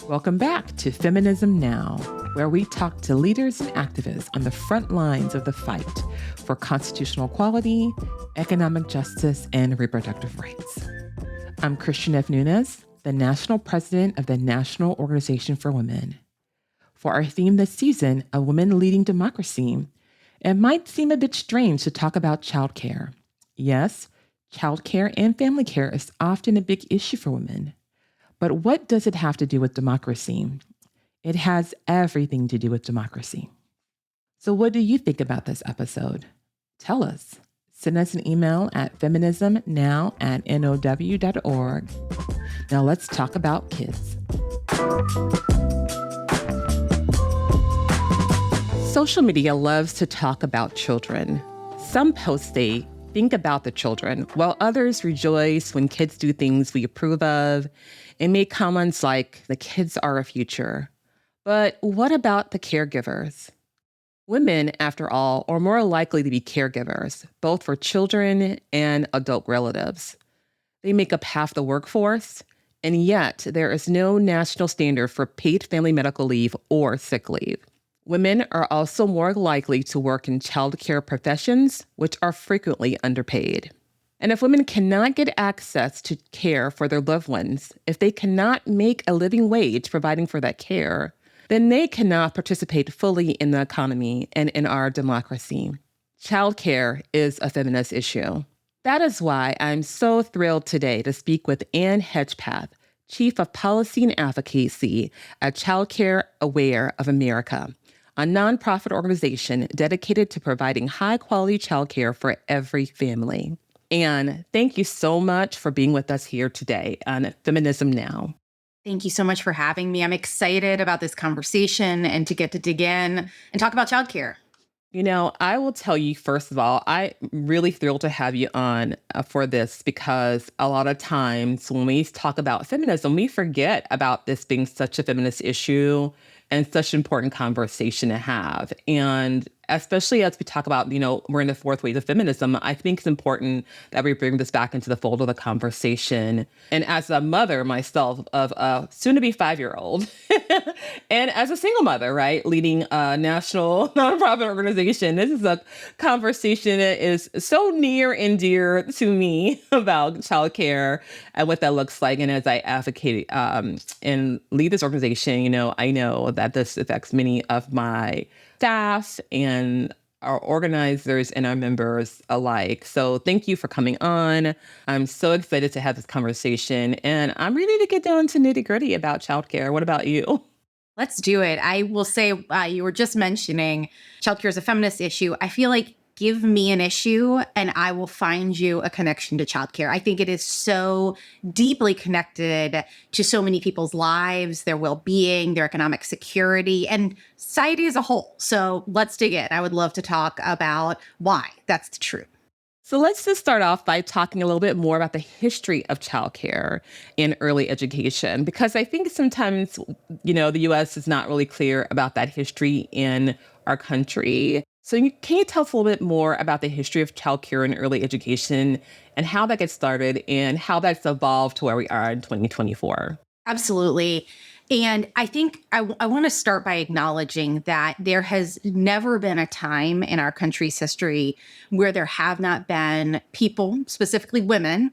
Welcome back to Feminism Now, where we talk to leaders and activists on the front lines of the fight for constitutional equality, economic justice, and reproductive rights. I'm Christian F. Nunes, the National President of the National Organization for Women. For our theme this season, A Woman Leading Democracy, it might seem a bit strange to talk about childcare. Yes, childcare and family care is often a big issue for women. But what does it have to do with democracy? It has everything to do with democracy. So what do you think about this episode? Tell us. Send us an email at feminismnow@now.org. Now let's talk about kids. Social media loves to talk about children. Some posts they think about the children, while others rejoice when kids do things we approve of and make comments like, the kids are our future. But what about the caregivers? Women, after all, are more likely to be caregivers, both for children and adult relatives. They make up half the workforce, and yet there is no national standard for paid family medical leave or sick leave. Women are also more likely to work in childcare professions, which are frequently underpaid. And if women cannot get access to care for their loved ones, if they cannot make a living wage providing for that care, then they cannot participate fully in the economy and in our democracy. Childcare is a feminist issue. That is why I'm so thrilled today to speak with Ann Hedgepath, Chief of Policy and Advocacy at Childcare Aware of America, a nonprofit organization dedicated to providing high-quality childcare for every family. Ann, thank you so much for being with us here today on Feminism Now. Thank you so much for having me. I'm excited about this conversation and to get to dig in and talk about childcare. You know, I will tell you, first of all, I'm really thrilled to have you on for this because a lot of times when we talk about feminism, we forget about this being such a feminist issue and such an important conversation to have. And especially as we talk about, we're in the fourth wave of feminism, I think it's important that we bring this back into the fold of the conversation. And as a mother myself of a soon-to-be 5-year-old, and as a single mother, right, leading a national nonprofit organization, this is a conversation that is so near and dear to me about childcare and what that looks like. And as I advocate and lead this organization, I know that this affects many of my staff and our organizers and our members alike. So thank you for coming on. I'm so excited to have this conversation, and I'm ready to get down to nitty-gritty about childcare. What about you? Let's do it. I will say, you were just mentioning childcare is a feminist issue. I feel like give me an issue and I will find you a connection to childcare. I think it is so deeply connected to so many people's lives, their well-being, their economic security, and society as a whole. So let's dig in. I would love to talk about why that's true. So let's just start off by talking a little bit more about the history of childcare in early education, because I think sometimes, the U.S. is not really clear about that history in our country. So can you tell us a little bit more about the history of childcare in early education and how that gets started and how that's evolved to where we are in 2024? Absolutely. And I think I want to start by acknowledging that there has never been a time in our country's history where there have not been people, specifically women,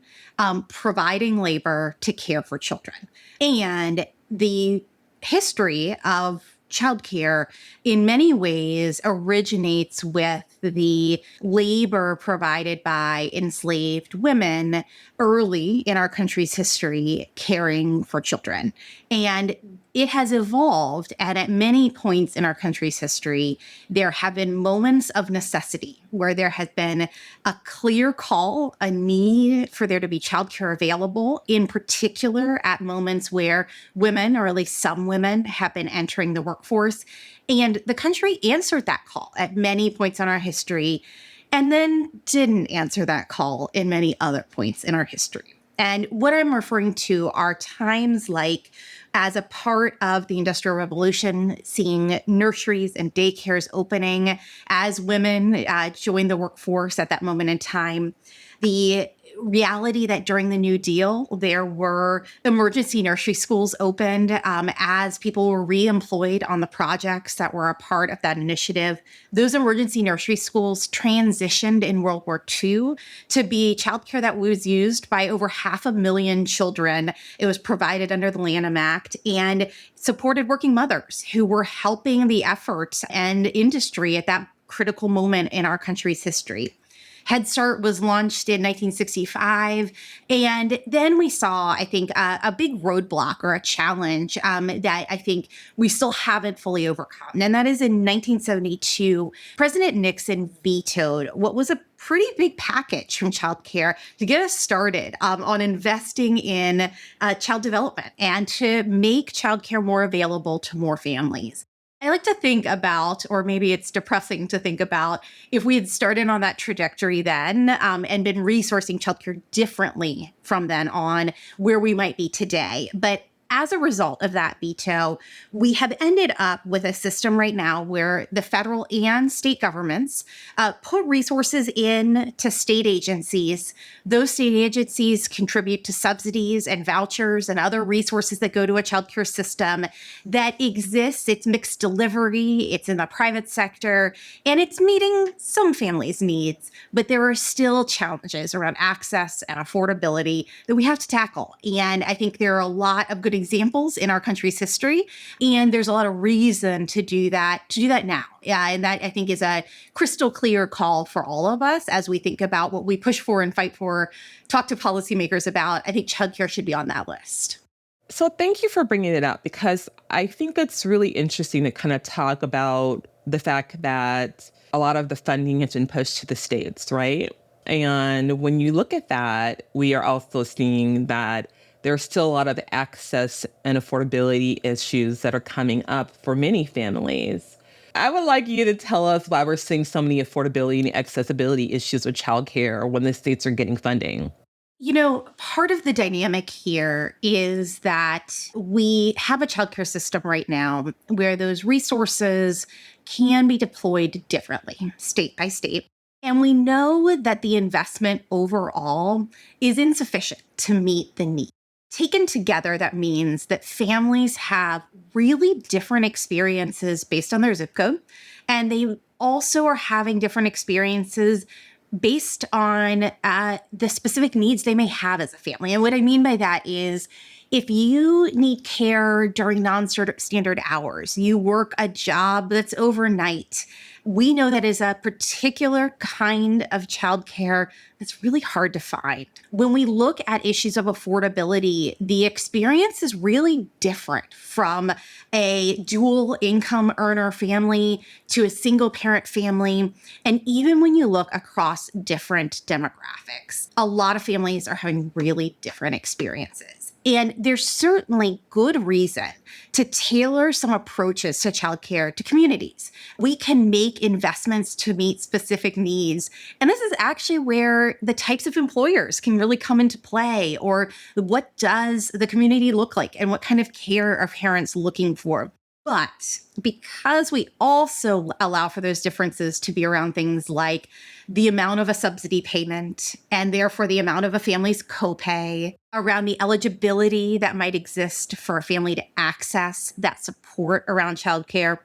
providing labor to care for children. And the history of childcare in many ways originates with the labor provided by enslaved women early in our country's history caring for children. And it has evolved, and at many points in our country's history, there have been moments of necessity where there has been a clear call, a need for there to be childcare available, in particular at moments where women, or at least some women, have been entering the workforce. And the country answered that call at many points in our history, and then didn't answer that call in many other points in our history. And what I'm referring to are times like, as a part of the Industrial Revolution, seeing nurseries and daycares opening as women joined the workforce at that moment in time, the reality that during the New Deal, there were emergency nursery schools opened as people were reemployed on the projects that were a part of that initiative. Those emergency nursery schools transitioned in World War II to be childcare that was used by over 500,000 children. It was provided under the Lanham Act and supported working mothers who were helping the efforts and industry at that critical moment in our country's history. Head Start was launched in 1965. And then we saw, I think, a big roadblock or a challenge that I think we still haven't fully overcome. And that is in 1972, President Nixon vetoed what was a pretty big package from childcare to get us started on investing in child development and to make childcare more available to more families. I like to think about, or maybe it's depressing to think about, if we had started on that trajectory then and been resourcing childcare differently from then on, where we might be today. But as a result of that veto, we have ended up with a system right now where the federal and state governments put resources in to state agencies. Those state agencies contribute to subsidies and vouchers and other resources that go to a childcare system that exists. It's mixed delivery, it's in the private sector, and it's meeting some families' needs. But there are still challenges around access and affordability that we have to tackle. And I think there are a lot of good examples in our country's history, and there's a lot of reason to do that now. Yeah, and that I think is a crystal clear call for all of us as we think about what we push for and fight for, talk to policymakers about. I think childcare should be on that list. So thank you for bringing it up, because I think it's really interesting to kind of talk about the fact that a lot of the funding has been pushed to the states, right? And when you look at that, we are also seeing that there's still a lot of access and affordability issues that are coming up for many families. I would like you to tell us why we're seeing so many affordability and accessibility issues with childcare when the states are getting funding. You know, part of the dynamic here is that we have a childcare system right now where those resources can be deployed differently, state by state. And we know that the investment overall is insufficient to meet the need. Taken together, that means that families have really different experiences based on their zip code, and they also are having different experiences based on the specific needs they may have as a family. And what I mean by that is, if you need care during non-standard hours, you work a job that's overnight, we know that is a particular kind of childcare that's really hard to find. When we look at issues of affordability, the experience is really different from a dual income earner family to a single parent family. And even when you look across different demographics, a lot of families are having really different experiences. And there's certainly good reason to tailor some approaches to childcare to communities. We can make investments to meet specific needs. And this is actually where the types of employers can really come into play, or what does the community look like and what kind of care are parents looking for. But because we also allow for those differences to be around things like the amount of a subsidy payment and therefore the amount of a family's copay, around the eligibility that might exist for a family to access that support around childcare,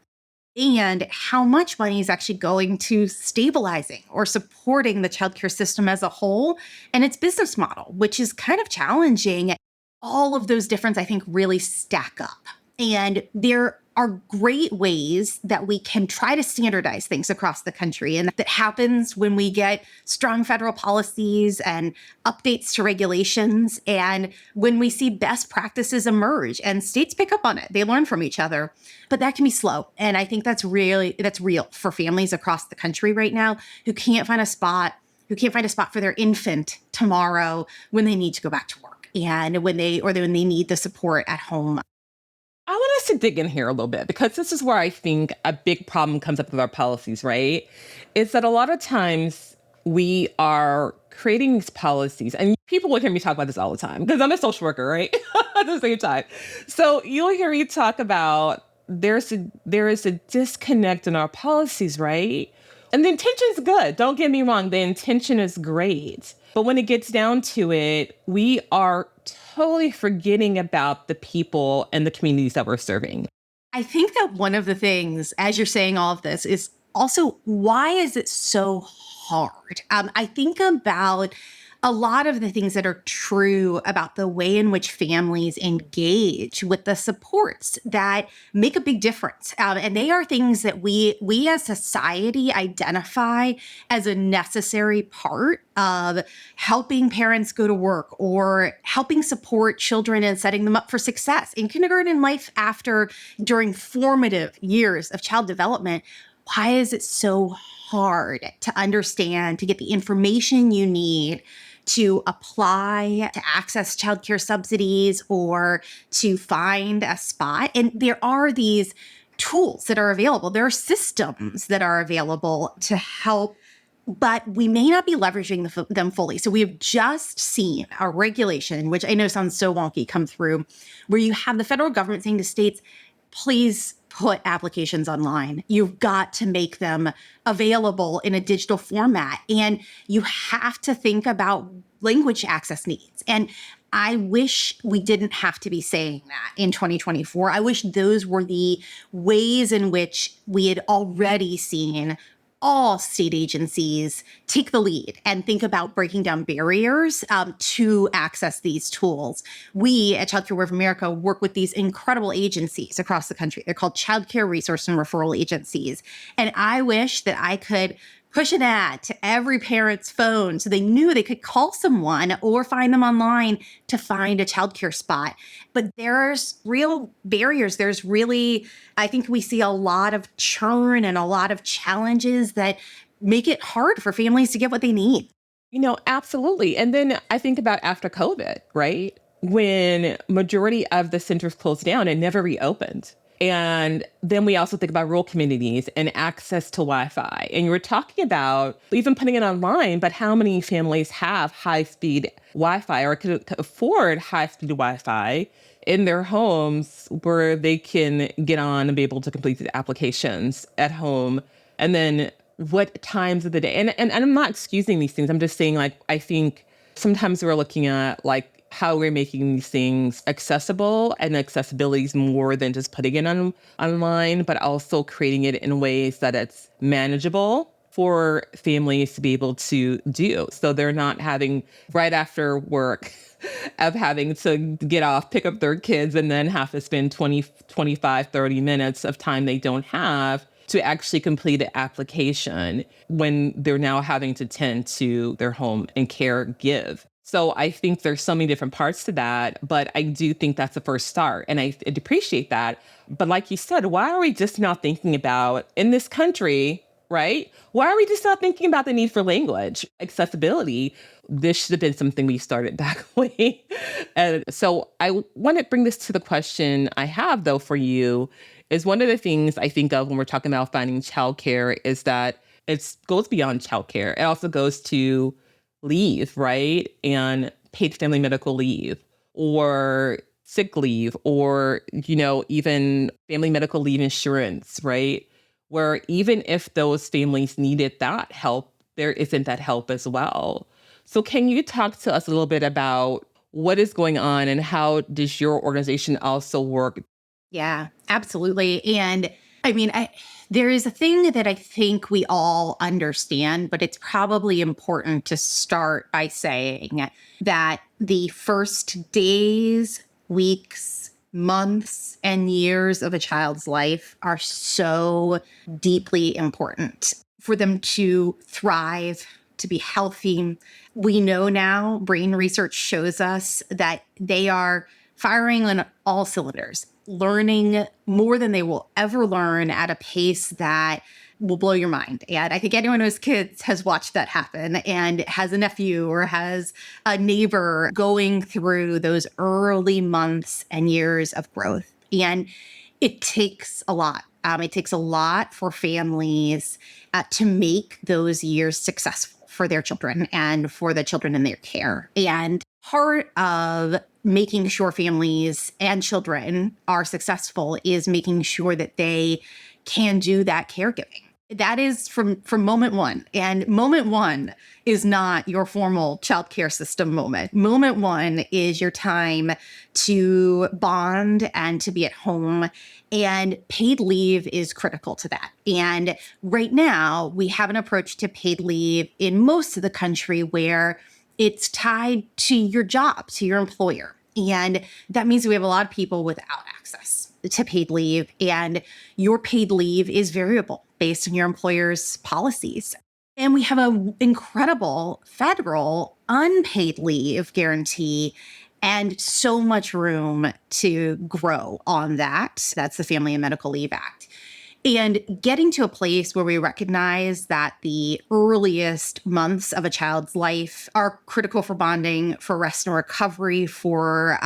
and how much money is actually going to stabilizing or supporting the childcare system as a whole and its business model, which is kind of challenging. All of those differences, I think, really stack up. And there are great ways that we can try to standardize things across the country. And that happens when we get strong federal policies and updates to regulations, and when we see best practices emerge and states pick up on it. They learn from each other. But that can be slow. And I think that's real for families across the country right now who can't find a spot for their infant tomorrow when they need to go back to work, and when they need the support at home. I want us to dig in here a little bit, because this is where I think a big problem comes up with our policies, right? It's that a lot of times we are creating these policies, and people will hear me talk about this all the time because I'm a social worker, right? At the same time. So you'll hear me talk about there is a disconnect in our policies, right? And the intention's good. Don't get me wrong. The intention is great. But when it gets down to it, we are totally forgetting about the people and the communities that we're serving. I think that one of the things, as you're saying all of this, is also why is it so hard? I think about a lot of the things that are true about the way in which families engage with the supports that make a big difference. And they are things that we as society identify as a necessary part of helping parents go to work or helping support children and setting them up for success in kindergarten and life after, during formative years of child development. Why is it so hard to understand, to get the information you need to apply to access childcare subsidies or to find a spot? And there are these tools that are available. There are systems that are available to help, but we may not be leveraging them fully. So we have just seen a regulation, which I know sounds so wonky, come through, where you have the federal government saying to states, please put applications online. You've got to make them available in a digital format. And you have to think about language access needs. And I wish we didn't have to be saying that in 2024. I wish those were the ways in which we had already seen all state agencies take the lead and think about breaking down barriers to access these tools. We at Childcare of America work with these incredible agencies across the country. They're called Childcare Resource and Referral Agencies. And I wish that I could push an ad to every parent's phone so they knew they could call someone or find them online to find a childcare spot. But there's real barriers. There's really, I think we see a lot of churn and a lot of challenges that make it hard for families to get what they need. Absolutely. And then I think about after COVID, right? When majority of the centers closed down and never reopened. And then we also think about rural communities and access to Wi-Fi. And you were talking about even putting it online, but how many families have high-speed Wi-Fi or could afford high-speed Wi-Fi in their homes where they can get on and be able to complete the applications at home? And then what times of the day? And I'm not excusing these things. I'm just saying, I think sometimes we're looking at how we're making these things accessible, and accessibility is more than just putting it online, but also creating it in ways that it's manageable for families to be able to do. So they're not having right after work of having to get off, pick up their kids, and then have to spend 20, 25, 30 minutes of time they don't have to actually complete an application when they're now having to tend to their home and give. So I think there's so many different parts to that, but I do think that's the first start. And I appreciate that. But like you said, why are we just not thinking about, in this country, right? Why are we just not thinking about the need for language accessibility? This should have been something we started back way. And so I want to bring this to the question I have, though, for you, is one of the things I think of when we're talking about finding childcare is that it goes beyond childcare. It also goes to leave, right? And paid family medical leave or sick leave or, even family medical leave insurance, right? Where even if those families needed that help, there isn't that help as well. So can you talk to us a little bit about what is going on and how does your organization also work? Yeah, absolutely. And I mean, there is a thing that I think we all understand, but it's probably important to start by saying that the first days, weeks, months, and years of a child's life are so deeply important for them to thrive, to be healthy. We know now, brain research shows us that they are firing on all cylinders, learning more than they will ever learn at a pace that will blow your mind. And I think anyone who has kids has watched that happen and has a nephew or has a neighbor going through those early months and years of growth. And it takes a lot. It takes a lot for families to make those years successful for their children and for the children in their care. And part of making sure families and children are successful is making sure that they can do that caregiving. That is from moment one. And moment one is not your formal childcare system moment. Moment one is your time to bond and to be at home. And paid leave is critical to that. And right now, we have an approach to paid leave in most of the country where it's tied to your job, to your employer. And that means we have a lot of people without access to paid leave, and your paid leave is variable based on your employer's policies. And we have an incredible federal unpaid leave guarantee and so much room to grow on that. That's the Family and Medical Leave Act. And getting to a place where we recognize that the earliest months of a child's life are critical for bonding, for rest and recovery, for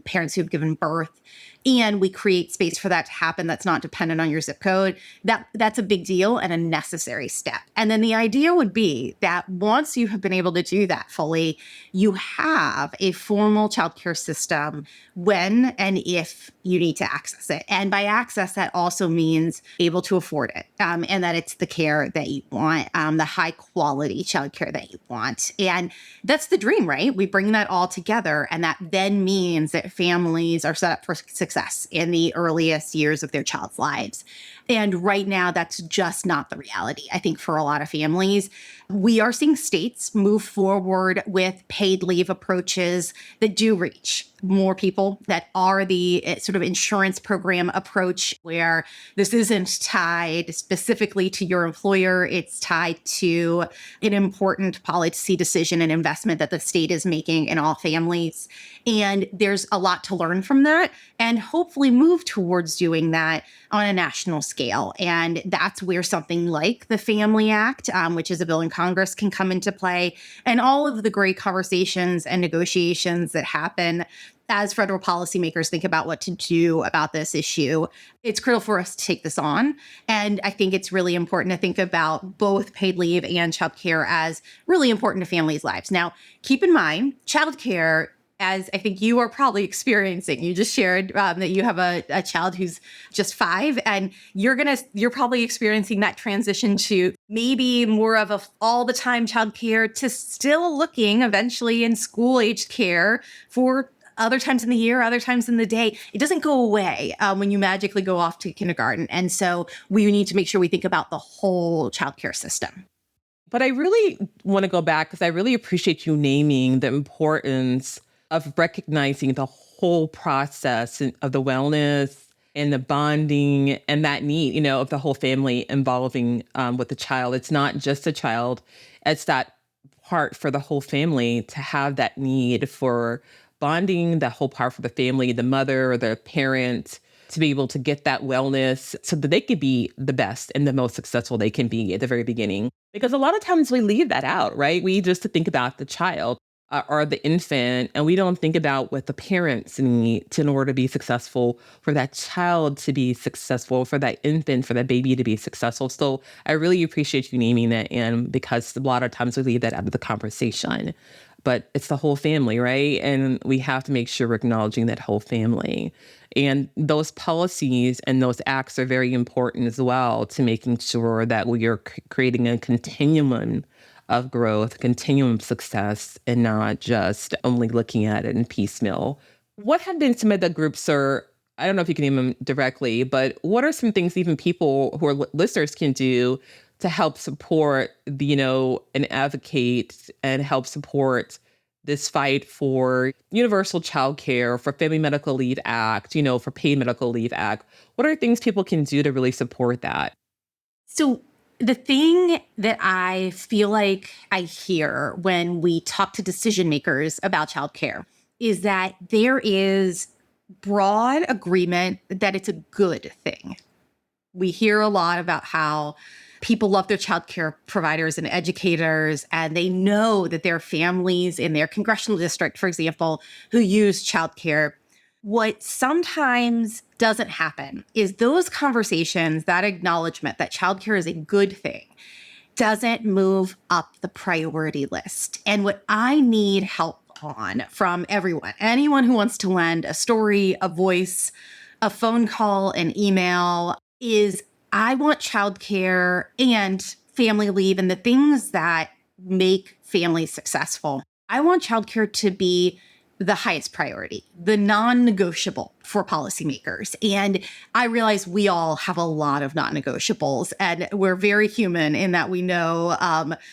parents who have given birth, and we create space for that to happen that's not dependent on your zip code, that's a big deal and a necessary step. And then the idea would be that once you have been able to do that fully, you have a formal childcare system when and if you need to access it. And by access, that also means able to afford it, and that it's the care that you want, the high quality childcare that you want. And that's the dream, right? We bring that all together, and that then means that families are set up for success in the earliest years of their child's lives. And right now, that's just not the reality. I think for a lot of families, we are seeing states move forward with paid leave approaches that do reach more people, that are the sort of insurance program approach where this isn't tied specifically to your employer. It's tied to an important policy decision and investment that the state is making in all families. And there's a lot to learn from that and hopefully move towards doing that on a national scale. And that's where something like the Family Act, which is a bill in Congress, can come into play, and all of the great conversations and negotiations that happen as federal policymakers think about what to do about this issue. It's critical for us to take this on. And I think it's really important to think about both paid leave and childcare as really important to families' lives. Now, keep in mind, childcare, as I think you are probably experiencing, you just shared that you have a child who's just 5, and you're probably experiencing that transition to maybe more of a all the time childcare to still looking eventually in school aged care for other times in the year, other times in the day. It doesn't go away when you magically go off to kindergarten. And so we need to make sure we think about the whole childcare system. But I really want to go back because I really appreciate you naming the importance of recognizing the whole process of the wellness and the bonding and that need, of the whole family involving with the child. It's not just a child. It's that part for the whole family to have that need for bonding, the whole part for the family, the mother or the parent, to be able to get that wellness so that they could be the best and the most successful they can be at the very beginning. Because a lot of times we leave that out, right? We just think about the child or the infant, and we don't think about what the parents need in order to be successful, for that child to be successful, for that infant, for that baby to be successful. So I really appreciate you naming that, and because a lot of times we leave that out of the conversation. But it's the whole family, right? And we have to make sure we're acknowledging that whole family. And those policies and those acts are very important as well to making sure that we are creating a continuum of growth, continuum of success, and not just only looking at it in piecemeal. What have been some of the groups, or I don't know if you can name them directly, but what are some things even people who are listeners can do to help support, and advocate and help support this fight for universal childcare, for Family Medical Leave Act, for Paid Medical Leave Act? What are things people can do to really support that? So the thing that I feel like I hear when we talk to decision makers about childcare is that there is broad agreement that it's a good thing. We hear a lot about how people love their childcare providers and educators, and they know that there are families in their congressional district, for example, who use childcare. What sometimes doesn't happen is those conversations, that acknowledgement that childcare is a good thing, doesn't move up the priority list. And what I need help on from everyone, anyone who wants to lend a story, a voice, a phone call, an email, is I want childcare and family leave and the things that make families successful. I want childcare to be the highest priority, the non-negotiable for policymakers. And I realize we all have a lot of non-negotiables, and we're very human in that we know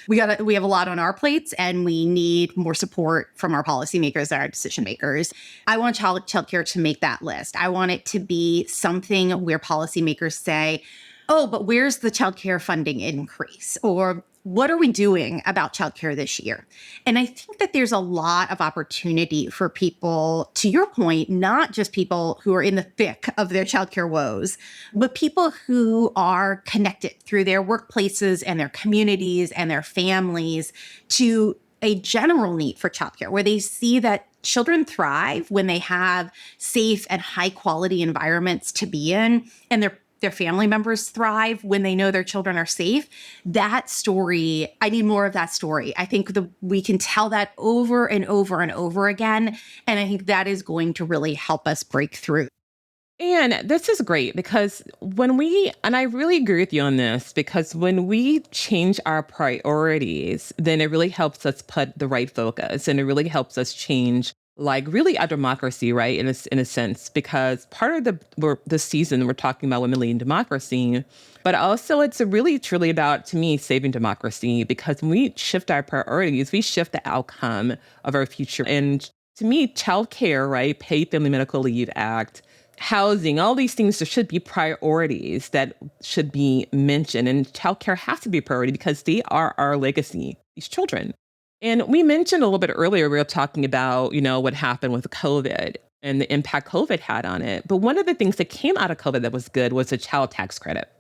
we have a lot on our plates, and we need more support from our policymakers and our decision makers. I want childcare to make that list. I want it to be something where policymakers say, oh, but where's the childcare funding increase? Or what are we doing about childcare this year? And I think that there's a lot of opportunity for people, to your point, not just people who are in the thick of their childcare woes, but people who are connected through their workplaces and their communities and their families to a general need for childcare, where they see that children thrive when they have safe and high quality environments to be in, and their family members thrive when they know their children are safe. That story, I need more of that story. I think we can tell that over and over and over again. And I think that is going to really help us break through. And this is great because and I really agree with you on this, because when we change our priorities, then it really helps us put the right focus, and it really helps us change like really our democracy, right? In a sense, because part of the season we're talking about women leading democracy, but also it's really truly about, to me, saving democracy, because when we shift our priorities, we shift the outcome of our future. And to me, childcare, right? Paid Family Medical Leave Act, housing, all these things, there should be priorities that should be mentioned. And childcare has to be a priority because they are our legacy, these children. And we mentioned a little bit earlier, we were talking about, what happened with COVID and the impact COVID had on it. But one of the things that came out of COVID that was good was the child tax credit.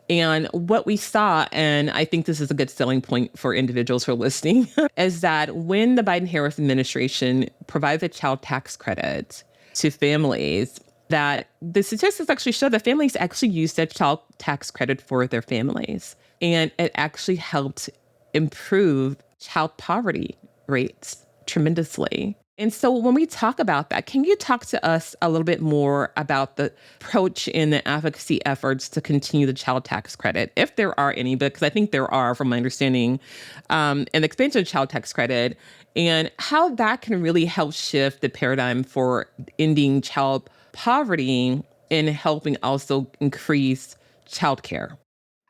And what we saw, and I think this is a good selling point for individuals who are listening, is that when the Biden-Harris administration provides a child tax credit to families, that the statistics actually show that families actually use that child tax credit for their families. And it actually helped improve child poverty rates tremendously. And so when we talk about that, can you talk to us a little bit more about the approach in the advocacy efforts to continue the child tax credit, if there are any, because I think there are, from my understanding, an expansion of child tax credit, and how that can really help shift the paradigm for ending child poverty and helping also increase childcare?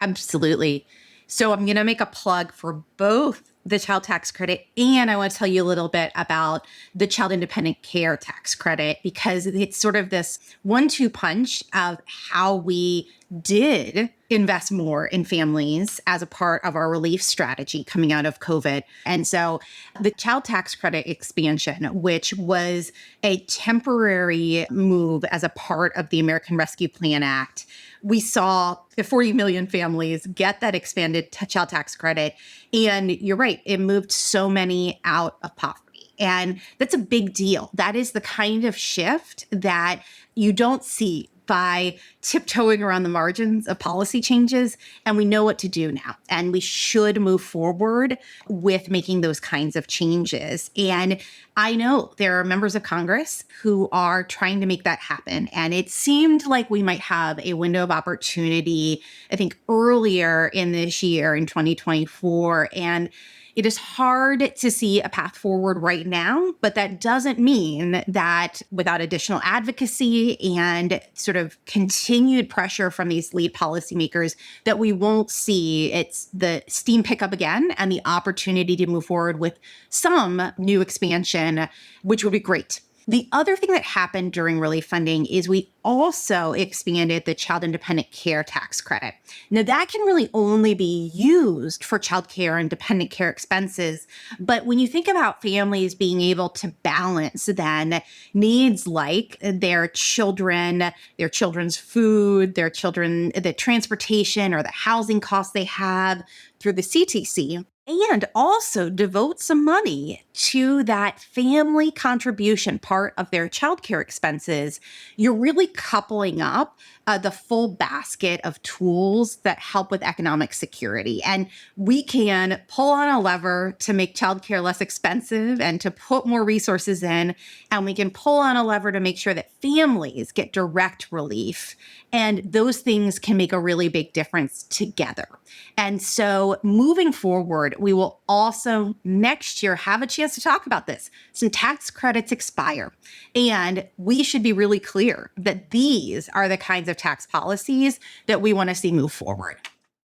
Absolutely. So I'm going to make a plug for both the child tax credit, and I want to tell you a little bit about the child independent care tax credit, because it's sort of this 1-2 punch of how we did invest more in families as a part of our relief strategy coming out of COVID. And so the child tax credit expansion, which was a temporary move as a part of the American Rescue Plan Act, we saw 40 million families get that expanded child tax credit. And you're right, it moved so many out of poverty. And that's a big deal. That is the kind of shift that you don't see by tiptoeing around the margins of policy changes. And we know what to do now. And we should move forward with making those kinds of changes. And I know there are members of Congress who are trying to make that happen. And it seemed like we might have a window of opportunity, I think, earlier in this year in 2024. And it is hard to see a path forward right now, but that doesn't mean that without additional advocacy and sort of continued pressure from these lead policymakers, that we won't see the steam pick up again and the opportunity to move forward with some new expansion, which would be great. The other thing that happened during relief funding is we also expanded the child independent care tax credit. Now, that can really only be used for child care and dependent care expenses. But when you think about families being able to balance then needs like their children, their children's food, the transportation or the housing costs they have through the CTC, and also devote some money to that family contribution part of their childcare expenses, you're really coupling up the full basket of tools that help with economic security. And we can pull on a lever to make childcare less expensive and to put more resources in. And we can pull on a lever to make sure that families get direct relief. And those things can make a really big difference together. And so moving forward, we will also next year have a chance to talk about this. Some tax credits expire. And we should be really clear that these are the kinds of tax policies that we want to see move forward.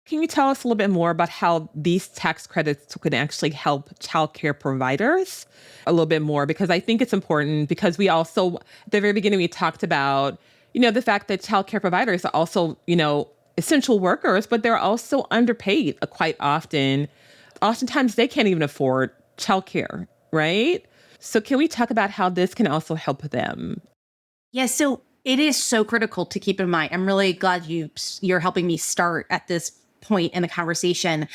Can you tell us a little bit more about how these tax credits can actually help childcare providers a little bit more? Because I think it's important because we also, at the very beginning, we talked about, the fact that childcare providers are also, essential workers, but they're also underpaid quite often. Oftentimes they can't even afford childcare, right? So can we talk about how this can also help them? Yeah, so it is so critical to keep in mind. I'm really glad you're helping me start at this point in the conversation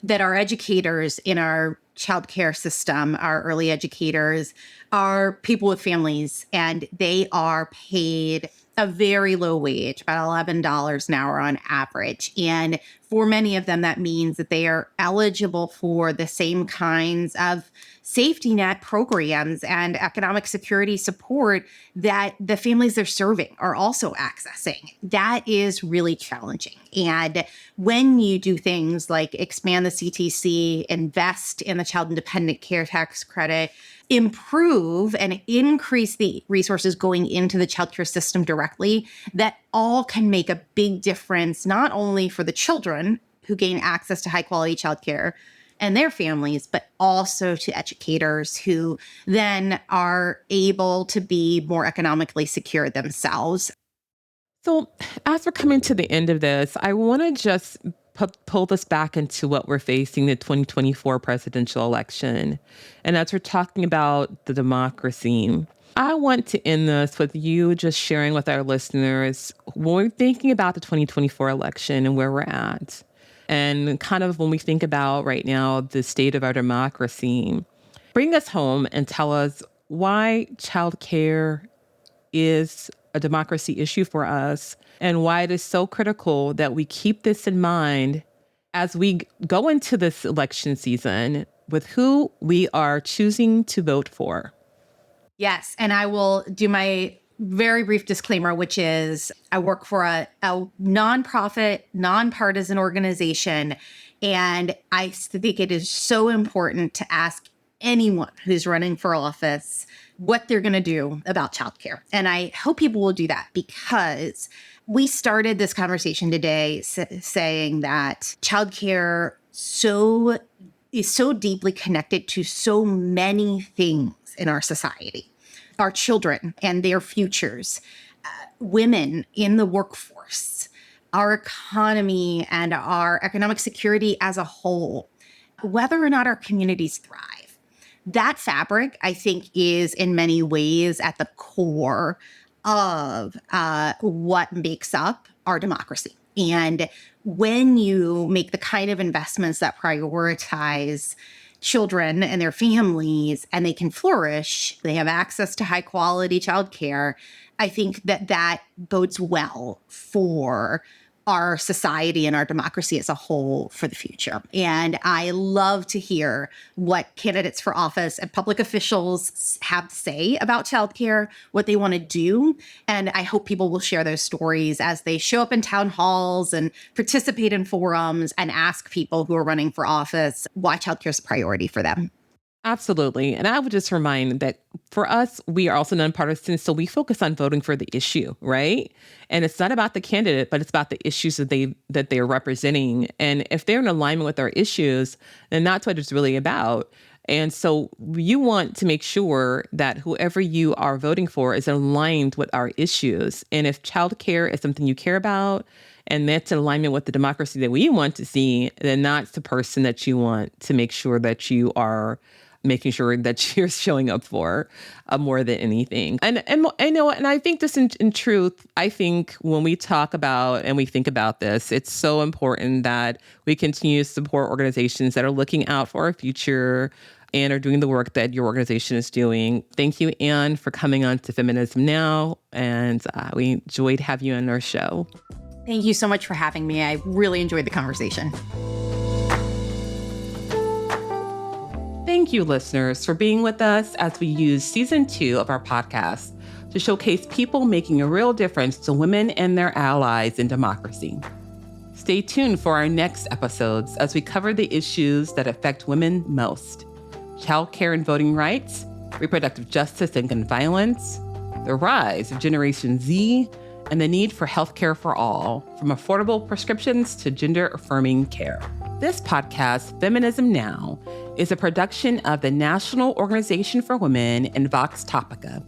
that our educators in our childcare system, our early educators, are people with families, and they are paid a very low wage, about $11 an hour on average. And for many of them, that means that they are eligible for the same kinds of safety net programs and economic security support that the families they're serving are also accessing. That is really challenging. And when you do things like expand the CTC, invest in the child independent care tax credit, improve and increase the resources going into the childcare system directly, that all can make a big difference, not only for the children who gain access to high quality childcare and their families, but also to educators who then are able to be more economically secure themselves. So as we're coming to the end of this, I want to just pull this back into what we're facing, the 2024 presidential election. And as we're talking about the democracy, I want to end this with you just sharing with our listeners when we're thinking about the 2024 election and where we're at. And kind of when we think about right now the state of our democracy, bring us home and tell us why childcare is a democracy issue for us and why it is so critical that we keep this in mind as we go into this election season with who we are choosing to vote for. Yes. And I will do my very brief disclaimer, which is I work for a nonprofit, nonpartisan organization. And I think it is so important to ask anyone who's running for office what they're going to do about childcare. And I hope people will do that because we started this conversation today saying that childcare is so deeply connected to so many things in our society, our children and their futures, women in the workforce, our economy and our economic security as a whole, whether or not our communities thrive. That fabric, I think, is in many ways at the core of what makes up our democracy. And when you make the kind of investments that prioritize children and their families and they can flourish, they have access to high quality childcare, I think that bodes well for our society and our democracy as a whole for the future. And I love to hear what candidates for office and public officials have to say about childcare, what they want to do. And I hope people will share those stories as they show up in town halls and participate in forums and ask people who are running for office why childcare is a priority for them. Absolutely. And I would just remind that for us, we are also nonpartisan. So we focus on voting for the issue, right? And it's not about the candidate, but it's about the issues that they're representing. And if they're in alignment with our issues, then that's what it's really about. And so you want to make sure that whoever you are voting for is aligned with our issues. And if childcare is something you care about, and that's in alignment with the democracy that we want to see, then that's the person that you want to make sure that you are making sure that you're showing up for more than anything. And I know, and I think this in truth, I think when we talk about and we think about this, it's so important that we continue to support organizations that are looking out for our future and are doing the work that your organization is doing. Thank you, Anne, for coming on to Feminism Now. And we enjoyed having you on our show. Thank you so much for having me. I really enjoyed the conversation. Thank you, listeners, for being with us as we use season 2 of our podcast to showcase people making a real difference to women and their allies in democracy. Stay tuned for our next episodes as we cover the issues that affect women most: childcare and voting rights, reproductive justice and gun violence, the rise of Generation Z, and the need for healthcare for all, from affordable prescriptions to gender-affirming care. This podcast, Feminism Now, is a production of the National Organization for Women and Vox Topica.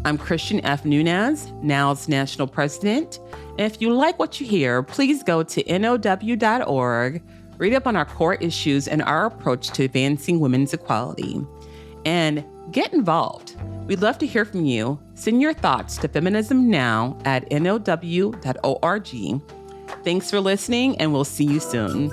I'm Christian F. Nunez, NOW's national president. And if you like what you hear, please go to now.org, read up on our core issues and our approach to advancing women's equality, and get involved. We'd love to hear from you. Send your thoughts to feminismnow@now.org. Thanks for listening, and we'll see you soon.